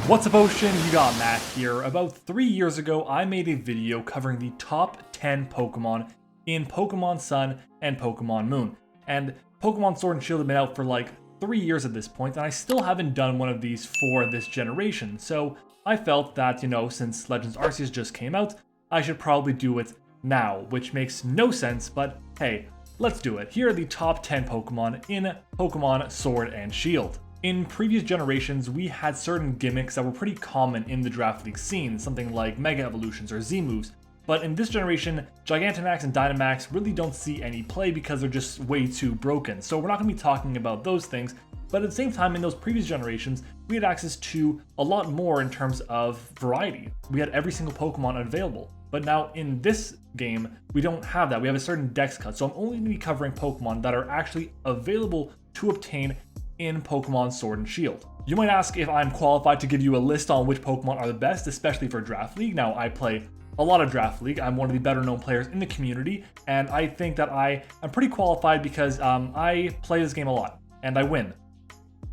What's up, Ocean? You got Matt here. About 3 years ago, I made a video covering the top 10 Pokemon in Pokemon Sun and Pokemon Moon. And Pokemon Sword and Shield have been out for like 3 years at this point, and I still haven't done one of these for this generation. So I felt that, since Legends Arceus just came out, I should probably do it now, which makes no sense, but hey, let's do it. Here are the top 10 Pokemon in Pokemon Sword and Shield. In previous generations, we had certain gimmicks that were pretty common in the Draft League scene, something like Mega Evolutions or Z-moves. But in this generation, Gigantamax and Dynamax really don't see any play because they're just way too broken. So we're not going to be talking about those things, but at the same time, in those previous generations, we had access to a lot more in terms of variety. We had every single Pokemon available. But now in this game, we don't have that. We have a certain dex cut, so I'm only going to be covering Pokemon that are actually available to obtain in Pokemon Sword and Shield. You might ask if I'm qualified to give you a list on which Pokemon are the best, especially for Draft League. Now, I play a lot of Draft League. I'm one of the better known players in the community, and I think that I am pretty qualified because I play this game a lot, and I win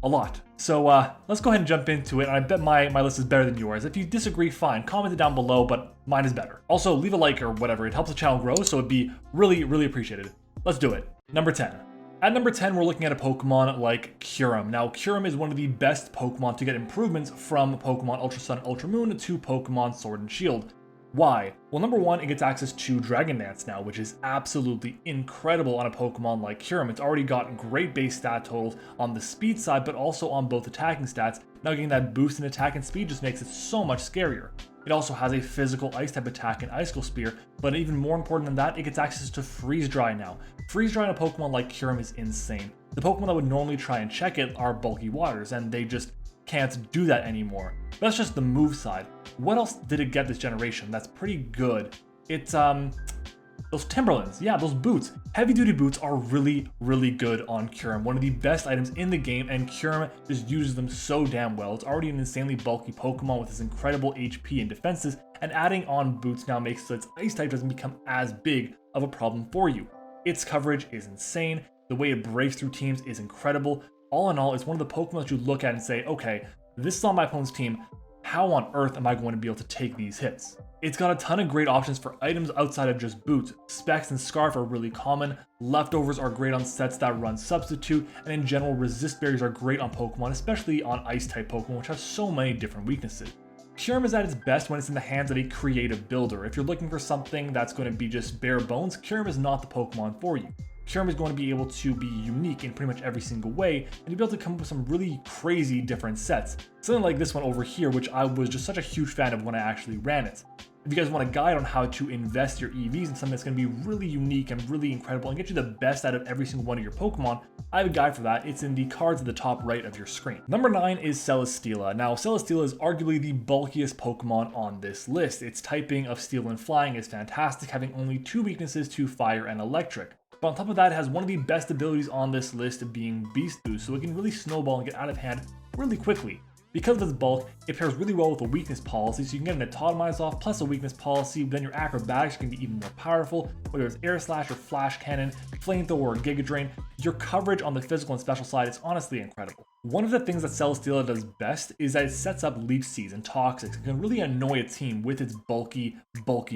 a lot. So let's go ahead and jump into it. I bet my list is better than yours. If you disagree, fine, comment it down below, but mine is better. Also, leave a like or whatever. It helps the channel grow, so it'd be really, really appreciated. Let's do it. Number 10. At number 10, we're looking at a Pokemon like Kyurem. Now, Kyurem is one of the best Pokemon to get improvements from Pokemon Ultra Sun and Ultra Moon to Pokemon Sword and Shield. Why? Well, number one, it gets access to Dragon Dance now, which is absolutely incredible on a Pokemon like Kyurem. It's already got great base stat totals on the speed side, but also on both attacking stats. Now getting that boost in attack and speed just makes it so much scarier. It also has a physical ice type attack and Icicle Spear, but even more important than that, it gets access to Freeze Dry now. Freeze Dry in a Pokemon like Kyurem is insane. The Pokemon that would normally try and check it are Bulky Waters, and they just can't do that anymore. But that's just the move side. What else did it get this generation that's pretty good? It's those Timberlands, yeah, those boots. Heavy duty boots are really, really good on Kyurem. One of the best items in the game, and Kyurem just uses them so damn well. It's already an insanely bulky Pokemon with its incredible HP and defenses, and adding on boots now makes so its ice type doesn't become as big of a problem for you. Its coverage is insane. The way it breaks through teams is incredible. All in all, it's one of the Pokemon that you look at and say, okay, this is on my opponent's team. How on earth am I going to be able to take these hits? It's got a ton of great options for items outside of just boots. Specs and Scarf are really common, Leftovers are great on sets that run Substitute, and in general, Resist Berries are great on Pokemon, especially on Ice-type Pokemon, which have so many different weaknesses. Kyurem is at its best when it's in the hands of a creative builder. If you're looking for something that's going to be just bare bones, Kyurem is not the Pokemon for you. Kyurem is going to be able to be unique in pretty much every single way, and you'll be able to come up with some really crazy different sets. Something like this one over here, which I was just such a huge fan of when I actually ran it. If you guys want a guide on how to invest your EVs in something that's going to be really unique and really incredible and get you the best out of every single one of your Pokemon, I have a guide for that. It's in the cards at the top right of your screen. Number 9 is Celesteela. Now, Celesteela is arguably the bulkiest Pokemon on this list. Its typing of Steel and Flying is fantastic, having only 2 weaknesses to Fire and Electric. But on top of that, it has one of the best abilities on this list being Beast Boost, so it can really snowball and get out of hand really quickly. Because of its bulk, it pairs really well with a weakness policy, so you can get an Atomize off plus a weakness policy, then your acrobatics can be even more powerful, whether it's Air Slash or Flash Cannon, Flamethrower or Giga Drain. Your coverage on the physical and special side is honestly incredible. One of the things that Celesteela does best is that it sets up Leech Seeds and Toxics and can really annoy a team with its bulky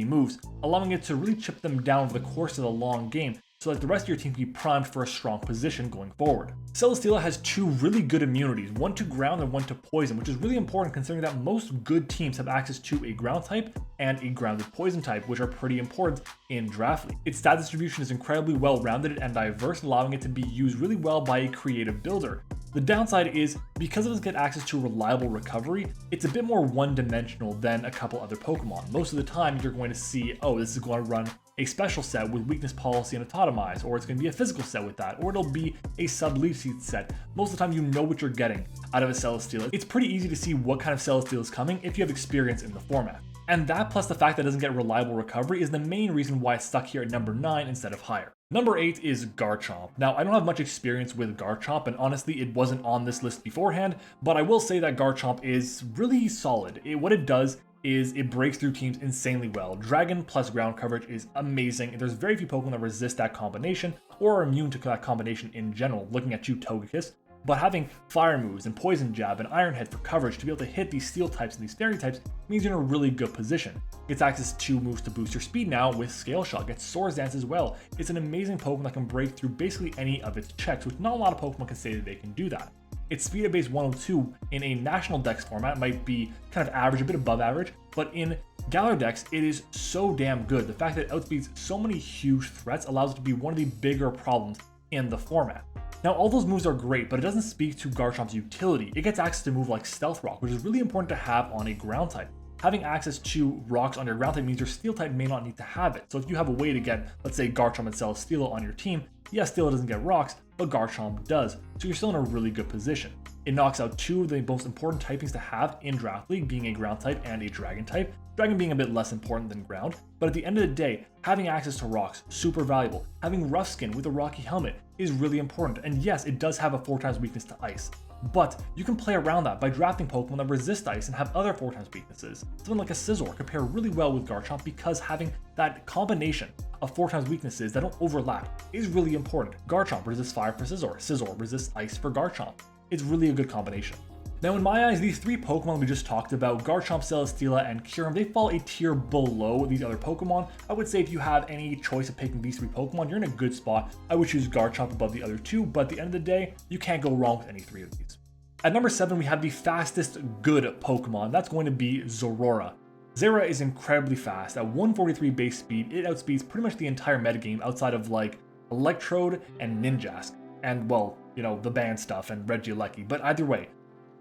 moves, allowing it to really chip them down over the course of the long game, so that the rest of your team can be primed for a strong position going forward. Celesteela has 2 really good immunities, one to ground and one to poison, which is really important considering that most good teams have access to a ground type and a grounded poison type, which are pretty important in Draft League. Its stat distribution is incredibly well rounded and diverse, allowing it to be used really well by a creative builder. The downside is, because it doesn't get access to reliable recovery, it's a bit more one-dimensional than a couple other Pokemon. Most of the time, you're going to see, oh, this is going to run a special set with weakness policy and Atomize, or it's going to be a physical set with that, or it'll be a sub-Leech Seed set. Most of the time, you know what you're getting out of a Celesteela. It's pretty easy to see what kind of Celesteela is coming if you have experience in the format. And that, plus the fact that it doesn't get reliable recovery, is the main reason why it's stuck here at number 9 instead of higher. Number 8 is Garchomp. Now, I don't have much experience with Garchomp, and honestly, it wasn't on this list beforehand, but I will say that Garchomp is really solid. What it does is it breaks through teams insanely well. Dragon plus ground coverage is amazing. There's very few Pokemon that resist that combination or are immune to that combination in general. Looking at you, Togekiss. but having fire moves and poison jab and iron head for coverage to be able to hit these steel types and these fairy types means you're in a really good position. Gets access to moves to boost your speed now with Scale Shot, gets Swords Dance as well. It's an amazing Pokemon that can break through basically any of its checks, which not a lot of Pokemon can say that they can do that. Its speed at base 102 in a national dex format might be kind of average, a bit above average, but in Galar Dex, it is so damn good. The fact that it outspeeds so many huge threats allows it to be one of the bigger problems in the format. Now, all those moves are great, but it doesn't speak to Garchomp's utility. It gets access to a move like Stealth Rock, which is really important to have on a ground type. Having access to rocks on your ground type means your steel type may not need to have it. So if you have a way to get, let's say, Garchomp and Celesteela on your team, yes, Steela doesn't get rocks, but Garchomp does. So you're still in a really good position. It knocks out two of the most important typings to have in Draft League, being a ground type and a dragon type. Dragon being a bit less important than ground, but at the end of the day, having access to rocks, super valuable. Having Rough Skin with a rocky helmet is really important. And yes, it does have a 4x weakness to ice. But you can play around that by drafting Pokemon that resist ice and have other 4x weaknesses. Something like a Scizor compare really well with Garchomp because having that combination of 4x weaknesses that don't overlap is really important. Garchomp resists fire for Scizor, Scizor resists ice for Garchomp. It's really a good combination. Now in my eyes, these three Pokemon we just talked about, Garchomp, Celesteela, and Kyurem, they fall a tier below these other Pokemon. I would say if you have any choice of picking these three Pokemon, you're in a good spot. I would choose Garchomp above the other two, but at the end of the day, you can't go wrong with any three of these. At number 7, we have the fastest good Pokemon. That's going to be Zorora. Zera is incredibly fast. At 143 base speed, it outspeeds pretty much the entire metagame outside of like Electrode and Ninjask. And well, you know, the band stuff and Regieleki. But either way,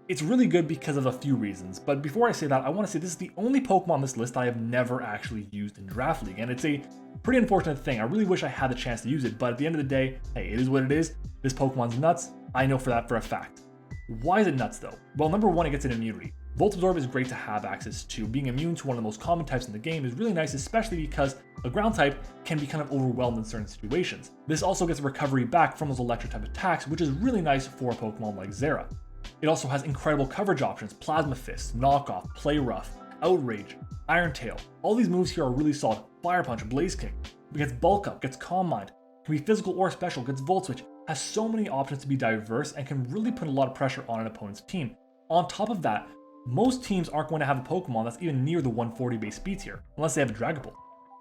it's really good because of a few reasons. But before I say that, I want to say this is the only Pokemon on this list I have never actually used in Draft League. And it's a pretty unfortunate thing. I really wish I had the chance to use it. But at the end of the day, hey, it is what it is. This Pokemon's nuts. I know for that for a fact. Why is it nuts though? Well, number 1, it gets an immunity. Volt Absorb is great to have access to. Being immune to one of the most common types in the game is really nice, especially because a ground type can be kind of overwhelmed in certain situations. This also gets recovery back from those electric type attacks, which is really nice for a Pokemon like Zera. It also has incredible coverage options: Plasma Fist, Knockoff, Play Rough, Outrage, Iron Tail. All these moves here are really solid. Fire Punch, Blaze Kick. It gets Bulk Up, gets Calm Mind, can be physical or special, gets Volt Switch, has so many options to be diverse and can really put a lot of pressure on an opponent's team. On top of that, most teams aren't going to have a Pokemon that's even near the 140 base speed tier, unless they have a Dragapult.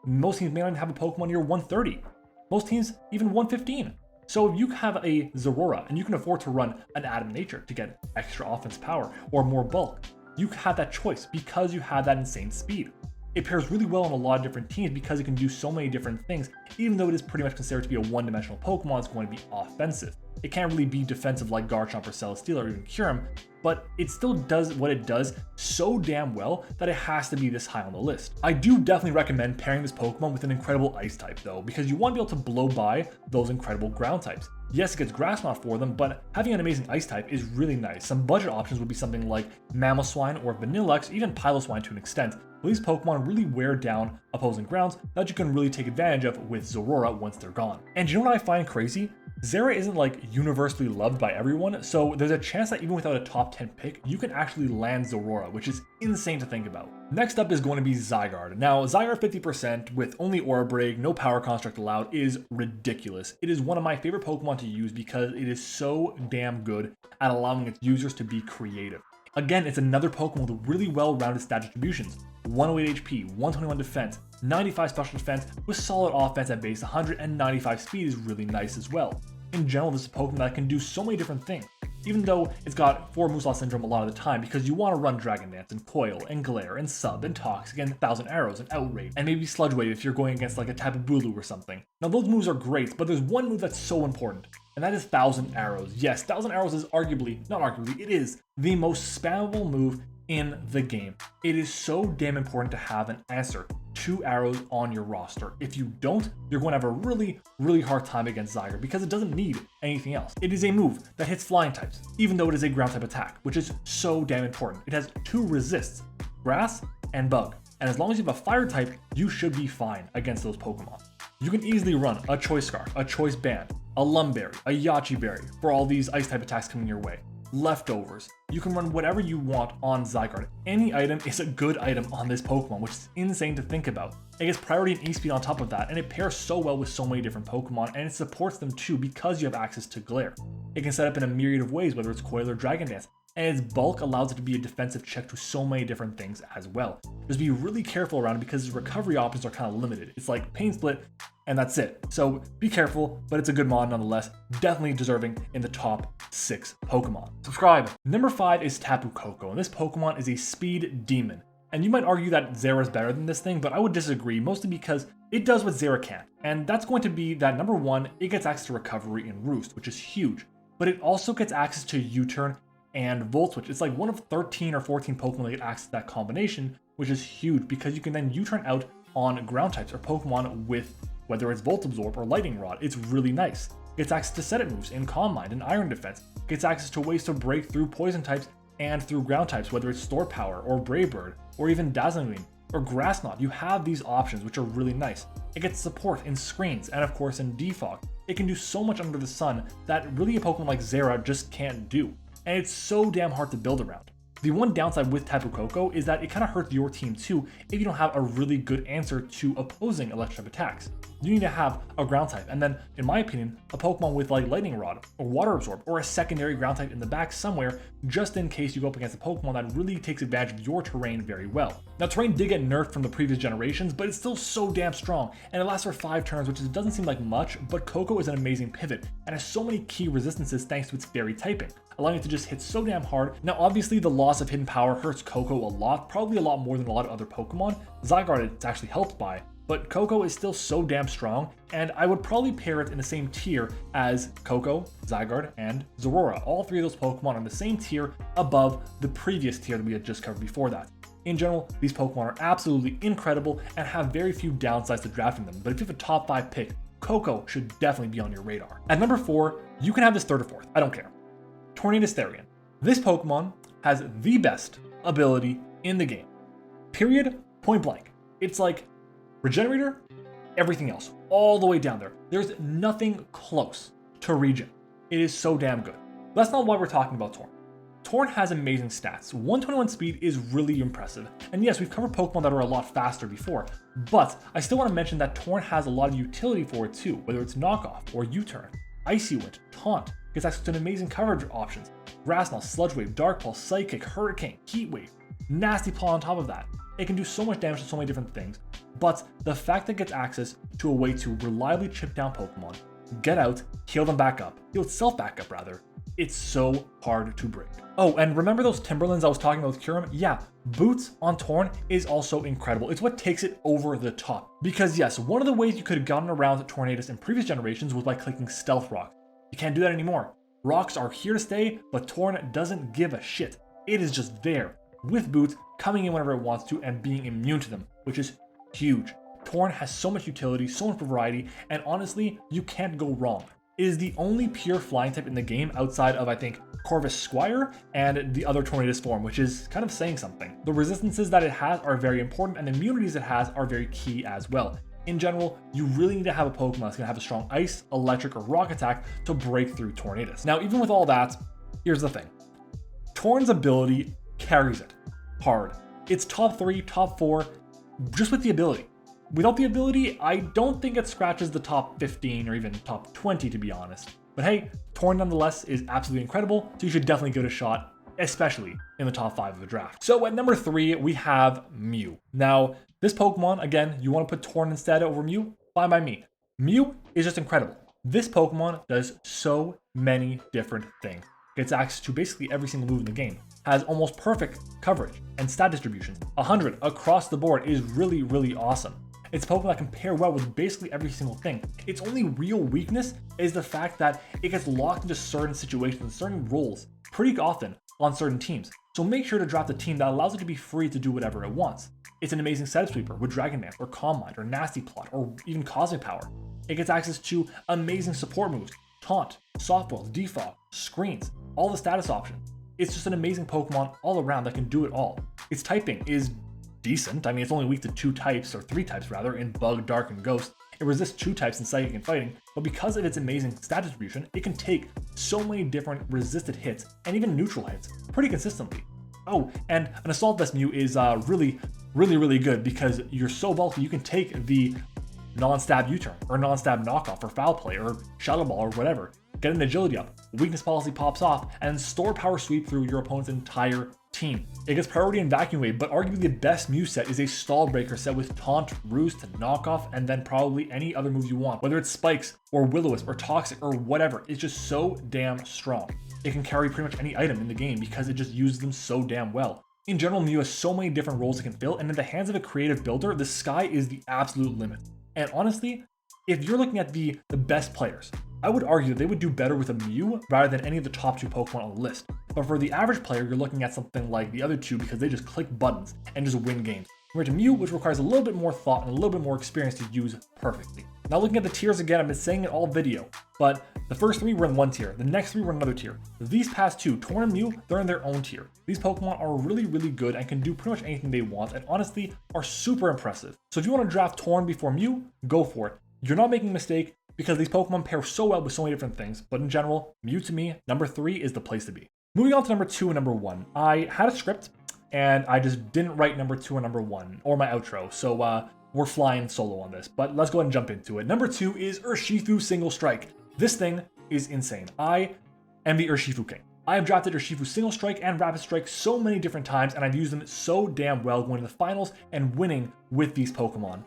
Most teams may not even have a Pokemon near 130. Most teams even 115. So if you have a Zorora and you can afford to run an Adam Nature to get extra offense power or more bulk, you have that choice because you have that insane speed. It pairs really well on a lot of different teams because it can do so many different things. Even though it is pretty much considered to be a one-dimensional Pokemon, it's going to be offensive. It can't really be defensive like Garchomp or Celesteela or even Kyurem, but it still does what it does so damn well that it has to be this high on the list. I do definitely recommend pairing this Pokemon with an incredible ice type though, because you want to be able to blow by those incredible ground types. Yes, it gets Grass Knot for them, but having an amazing ice type is really nice. Some budget options would be something like Mamoswine or Vanilluxe, even Piloswine to an extent. These Pokemon really wear down opposing grounds that you can really take advantage of with Zorora once they're gone. And you know what I find crazy? Zera isn't like universally loved by everyone, so there's a chance that even without a top 10 pick, you can actually land Zorora, which is insane to think about. Next up is going to be Zygarde. Now, Zygarde 50% with only Aura Break, no Power Construct allowed is ridiculous. It is one of my favorite Pokemon to use because it is so damn good at allowing its users to be creative. Again, it's another Pokemon with really well-rounded stat distributions. 108 HP, 121 defense, 95 special defense with solid offense at base 100, and 95 speed is really nice as well. In general, this is a Pokemon that can do so many different things, even though it's got 4 Moose Loss Syndrome a lot of the time because you want to run Dragon Dance and Coil and Glare and Sub and Toxic and 1000 Arrows and Outrage and maybe Sludge Wave if you're going against like a type of Bulu or something. Now those moves are great, but there's one move that's so important, and that is 1000 Arrows. Yes, 1000 Arrows is it is the most spammable move in the game. It is so damn important to have an answer 2 arrows on your roster. If you don't, you're going to have a really hard time against Zygarde because it doesn't need anything else. It is a move that hits flying types, even though it is a ground type attack, which is so damn important. It has 2 resists, grass and bug. And as long as you have a fire type, you should be fine against those Pokemon. You can easily run a Choice Scarf, a Choice Band, a Lumberry, a Yache Berry for all these ice type attacks coming your way. Leftovers. you can run whatever you want on Zygarde. Any item is a good item on this Pokemon, which is insane to think about. It gets priority and E-Speed on top of that, and it pairs so well with so many different Pokemon, and it supports them too because you have access to Glare. It can set up in a myriad of ways, whether it's Coil or Dragon Dance, and its bulk allows it to be a defensive check to so many different things as well. Just be really careful around it because its recovery options are kind of limited. It's like Pain Split, and that's it. So be careful, but it's a good mod nonetheless. Definitely deserving in the top 6 Pokemon. Subscribe. Number 5 is Tapu Koko, and this Pokemon is a speed demon. And you might argue that Zera is better than this thing, but I would disagree, mostly because it does what Zera can't. And that's going to be that number 1, it gets access to recovery and Roost, which is huge. But it also gets access to U-Turn and Volt Switch. It's like one of 13 or 14 Pokemon that get access to that combination, which is huge because you can then U-Turn out on ground types or Pokemon with whether it's Volt Absorb or Lightning Rod. It's really nice. Gets access to Set It moves in Calm Mind and Iron Defense. Gets access to ways to break through poison types and through ground types, whether it's Store Power or Brave Bird or even Dazzling Gleam or Grass Knot. You have these options which are really nice. It gets support in Screens and of course in Defog. It can do so much under the sun that really a Pokemon like Zera just can't do. And it's so damn hard to build around. The one downside with Tapu Koko is that it kind of hurts your team too if you don't have a really good answer to opposing electric attacks. You need to have a ground type, and then, in my opinion, a Pokemon with like Lightning Rod or Water Absorb or a secondary ground type in the back somewhere, just in case you go up against a Pokemon that really takes advantage of your terrain very well. Now, terrain did get nerfed from the previous generations, but it's still so damn strong, and it lasts for 5 turns, which doesn't seem like much, but Koko is an amazing pivot, and has so many key resistances thanks to its fairy typing, allowing it to just hit so damn hard. Now, obviously, the loss of hidden power hurts Koko a lot, probably a lot more than a lot of other Pokemon. Zygarde it's actually helped by, but Koko is still so damn strong, and I would probably pair it in the same tier as Koko, Zygarde, and Zorora. All 3 of those Pokemon are in the same tier above the previous tier that we had just covered before that. In general, these Pokemon are absolutely incredible and have very few downsides to drafting them, but if you have a top 5 pick, Koko should definitely be on your radar. At number 4, you can have this 3rd or 4th, I don't care. Tornadus Therian. This Pokemon has the best ability in the game. Period, point blank. It's like Regenerator, everything else, all the way down there. There's nothing close to Regen. It is so damn good. That's not why we're talking about Torn. Torn has amazing stats. 121 speed is really impressive. And yes, we've covered Pokemon that are a lot faster before, but I still want to mention that Torn has a lot of utility for it too, whether it's Knockoff or U-Turn, Icy Wind, Taunt, gets access to amazing coverage options. Grass Knot, Sludge Wave, Dark Pulse, Psychic, Hurricane, Heat Wave, Nasty Paw on top of that. It can do so much damage to so many different things, but the fact that it gets access to a way to reliably chip down Pokemon, get out, heal them back up, heal itself back up rather, it's so hard to break. Oh, and remember those Timberlands I was talking about with Kyurem? Yeah, Boots on Torn is also incredible. It's what takes it over the top. Because yes, one of the ways you could have gotten around Tornadus in previous generations was by clicking Stealth Rock. You can't do that anymore. Rocks are here to stay, but Torn doesn't give a shit. It is just there, with Boots coming in whenever it wants to and being immune to them, which is huge. Torn has so much utility, so much variety, and honestly, you can't go wrong. It is the only pure flying type in the game outside of, I think, Corvus Squire and the other Tornadus form, which is kind of saying something. The resistances that it has are very important, and the immunities it has are very key as well. In general, you really need to have a Pokemon that's going to have a strong Ice, Electric, or Rock attack to break through Tornadus. Now, even with all that, here's the thing. Torn's ability carries it hard. It's top 3, top 4, just with the ability. Without the ability, I don't think it scratches the top 15 or even top 20 to be honest. But hey, Torn nonetheless is absolutely incredible, so you should definitely give it a shot, especially in the top 5 of the draft. So at number 3, we have Mew. Now, this Pokemon, again, you want to put Torn instead over Mew? Fine by me. Mew is just incredible. This Pokemon does so many different things. Gets access to basically every single move in the game. Has almost perfect coverage and stat distribution. 100 across the board is really, really awesome. It's a Pokemon that can pair well with basically every single thing. Its only real weakness is the fact that it gets locked into certain situations, certain roles, pretty often on certain teams. So make sure to draft a team that allows it to be free to do whatever it wants. It's an amazing setup sweeper with Dragon Dance or Calm Mind or Nasty Plot or even Cosmic Power. It gets access to amazing support moves, Taunt, Softball, Defog, Screens, all the status options. It's just an amazing Pokemon all around that can do it all. Its typing is decent. I mean, it's only weak to 2 types, or 3 types rather, in Bug, Dark, and Ghost. It resists 2 types in Psychic and Fighting, but because of its amazing stat distribution, it can take so many different resisted hits and even neutral hits pretty consistently. Oh, and an Assault Vest Mew is really good because you're so bulky you can take the non-stab U-turn or non-stab knockoff or foul play or shadow ball or whatever. Get an agility up, weakness policy pops off, and store power sweep through your opponent's entire team. It gets priority in Vacuum Wave, but arguably the best Mew set is a Stall Breaker set with Taunt, Roost, Knockoff, and then probably any other move you want. Whether it's Spikes or Will-O-Wisp or Toxic or whatever, it's just so damn strong. It can carry pretty much any item in the game because it just uses them so damn well. In general, Mew has so many different roles it can fill, and in the hands of a creative builder, the sky is the absolute limit. And honestly, if you're looking at the best players, I would argue that they would do better with a Mew rather than any of the top 2 Pokemon on the list. But for the average player, you're looking at something like the other 2 because they just click buttons and just win games. Compared to Mew, which requires a little bit more thought and a little bit more experience to use perfectly. Now looking at the tiers again, I've been saying it all video, but the first 3 were in one tier, the next 3 were in another tier. These past 2, Torn and Mew, they're in their own tier. These Pokemon are really good and can do pretty much anything they want and honestly are super impressive. So if you want to draft Torn before Mew, go for it. You're not making a mistake because these Pokemon pair so well with so many different things, but in general, Mew to me, number 3 is the place to be. Moving on to number 2 and number 1, I had a script and I just didn't write number 2 and number 1 or my outro, so we're flying solo on this, but let's go ahead and jump into it. Number 2 is Urshifu Single Strike. This thing is insane. I am the Urshifu king. I have drafted Urshifu Single Strike and Rapid Strike so many different times, and I've used them so damn well going to the finals and winning with these Pokemon.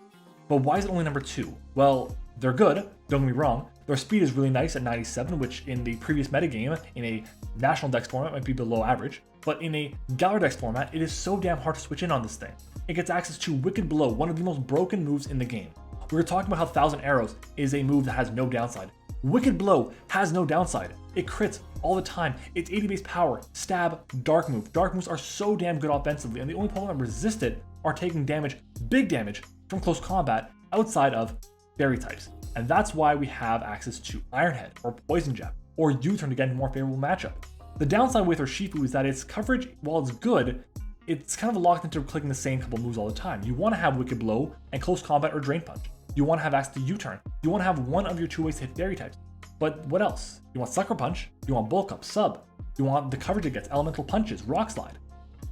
But why is it only number 2? Well, they're good, don't get me wrong. Their speed is really nice at 97, which in the previous metagame, in a National Dex format, might be below average. But in a Galar Dex format, it is so damn hard to switch in on this thing. It gets access to Wicked Blow, one of the most broken moves in the game. We were talking about how 1000 Arrows is a move that has no downside. Wicked Blow has no downside. It crits all the time. It's 80 base power, stab, dark move. Dark moves are so damn good offensively, and the only Pokemon that resist it are taking damage, big damage, from close combat outside of Fairy types. And that's why we have access to Iron Head or Poison Jab or U-turn to get a more favorable matchup. The downside with Urshifu is that its coverage, while it's good, it's kind of locked into clicking the same couple moves all the time. You want to have Wicked Blow and Close Combat or Drain Punch. You want to have access to U-turn. You want to have one of your 2 ways to hit Fairy types. But what else? You want Sucker Punch, you want Bulk Up, Sub, you want the coverage it gets, Elemental Punches, Rock Slide.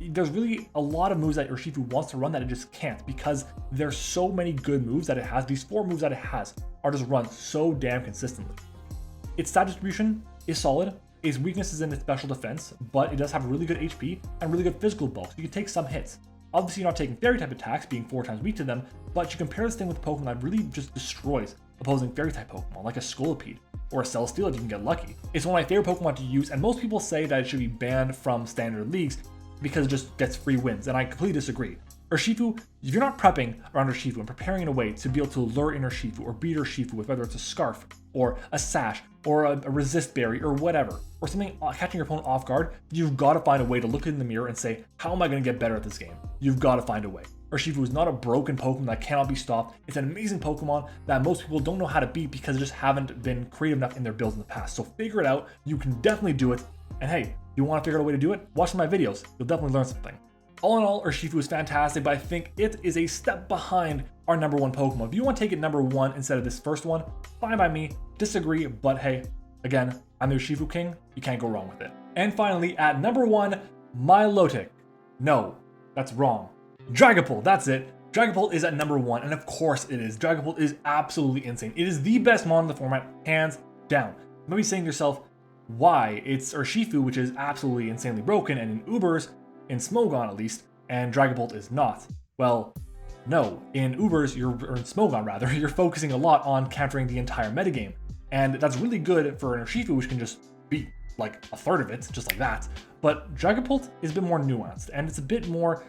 There's really a lot of moves that Urshifu wants to run that it just can't because there's so many good moves that it has. These 4 moves that it has are just run so damn consistently. Its stat distribution is solid. Its weakness is in its special defense, but it does have really good HP and really good physical bulk, so you can take some hits. Obviously you're not taking Fairy type attacks, being 4 times weak to them, but you compare this thing with a Pokemon that really just destroys opposing Fairy type Pokemon, like a Scolipede or a Celesteela if you can get lucky. It's one of my favorite Pokemon to use, and most people say that it should be banned from standard leagues because it just gets free wins, and I completely disagree. Urshifu, if you're not prepping around Urshifu and preparing in a way to be able to lure in Urshifu or beat Urshifu with whether it's a Scarf or a Sash or a Resist Berry or whatever, or something catching your opponent off guard, you've got to find a way to look in the mirror and say, how am I going to get better at this game? You've got to find a way. Urshifu is not a broken Pokemon that cannot be stopped. It's an amazing Pokemon that most people don't know how to beat because they just haven't been creative enough in their builds in the past. So figure it out. You can definitely do it. And hey, you want to figure out a way to do it? Watch my videos. You'll definitely learn something. All in all, Urshifu is fantastic, but I think it is a step behind our number 1 Pokemon. If you want to take it number 1 instead of this first one, fine by me. Disagree, but hey, again, I'm the Urshifu king. You can't go wrong with it. And finally, at number 1, Milotic. No, that's wrong. Dragapult, that's it. Dragapult is at number 1, and of course it is. Dragapult is absolutely insane. It is the best mon in the format, hands down. You might be saying to yourself, why? It's Urshifu, which is absolutely insanely broken, and in Ubers, in Smogon at least, and Dragapult is not. Well, no. In Ubers, or in Smogon rather, you're focusing a lot on countering the entire metagame. And that's really good for an Urshifu, which can just beat like a third of it, just like that. But Dragapult is a bit more nuanced, and it's a bit more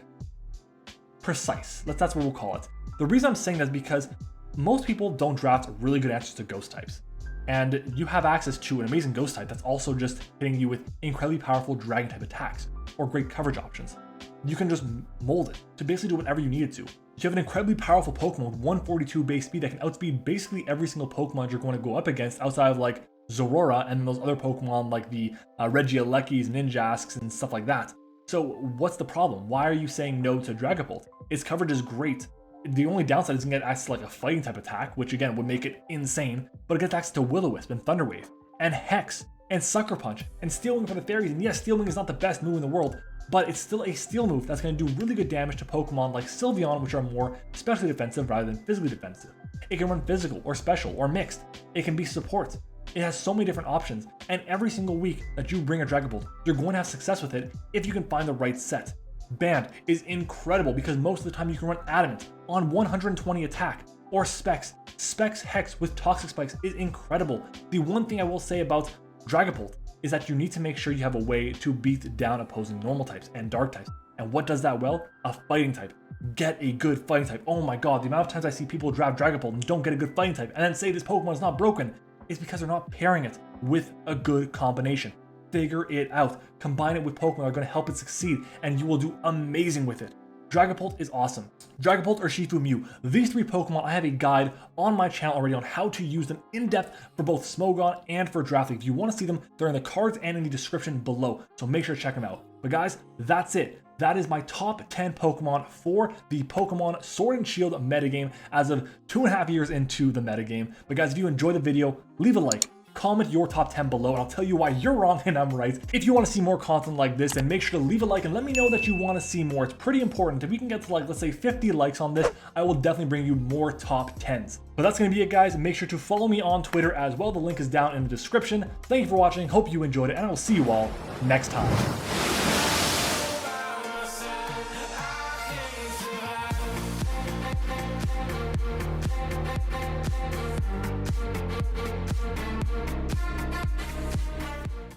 precise. That's what we'll call it. The reason I'm saying that is because most people don't draft really good answers to ghost types. And you have access to an amazing ghost type that's also just hitting you with incredibly powerful dragon type attacks or great coverage options. You can just mold it to basically do whatever you need it to. You have an incredibly powerful Pokemon with 142 base speed that can outspeed basically every single Pokemon you're going to go up against outside of like Zorora and those other Pokemon like the Regielekis, Ninjasks, and stuff like that. So what's the problem? Why are you saying no to Dragapult? Its coverage is great. The only downside is you can get access to like a fighting type attack, which again would make it insane, but it gets access to Will-O-Wisp and Thunder Wave and Hex and Sucker Punch and Steel Wing for the fairies. And yes, Steel Wing is not the best move in the world, but it's still a steel move that's going to do really good damage to Pokemon like Sylveon, which are more specially defensive rather than physically defensive. It can run physical or special or mixed. It can be support. It has so many different options, and every single week that you bring a Dragapult, you're going to have success with it if you can find the right set. Band is incredible because most of the time you can run Adamant on 120 attack, or Specs. Specs Hex with Toxic Spikes is incredible. The one thing I will say about Dragapult is that you need to make sure you have a way to beat down opposing normal types and dark types. And what does that well? A fighting type. Get a good fighting type. Oh my god, the amount of times I see people draft Dragapult and don't get a good fighting type and then say this Pokemon is not broken is because they're not pairing it with a good combination. Figure it out. Combine it with Pokemon that are going to help it succeed, and you will do amazing with it. Dragapult is awesome. Dragapult, Urshifu, Mew. These three Pokemon, I have a guide on my channel already on how to use them in depth for both Smogon and for Draft League. If you want to see them, they're in the cards and in the description below, so make sure to check them out. But guys, that's it. That is my top 10 Pokemon for the Pokemon Sword and Shield metagame as of 2.5 years into the metagame. But guys, if you enjoyed the video, leave a like. Comment your top 10 below and I'll tell you why you're wrong and I'm right. If you want to see more content like this, then make sure to leave a like and let me know that you want to see more. It's pretty important. If we can get to like, let's say 50 likes on this, I will definitely bring you more top 10s. But that's going to be it, guys. Make sure to follow me on Twitter as well. The link is down in the description. Thank you for watching. Hope you enjoyed it and I will see you all next time.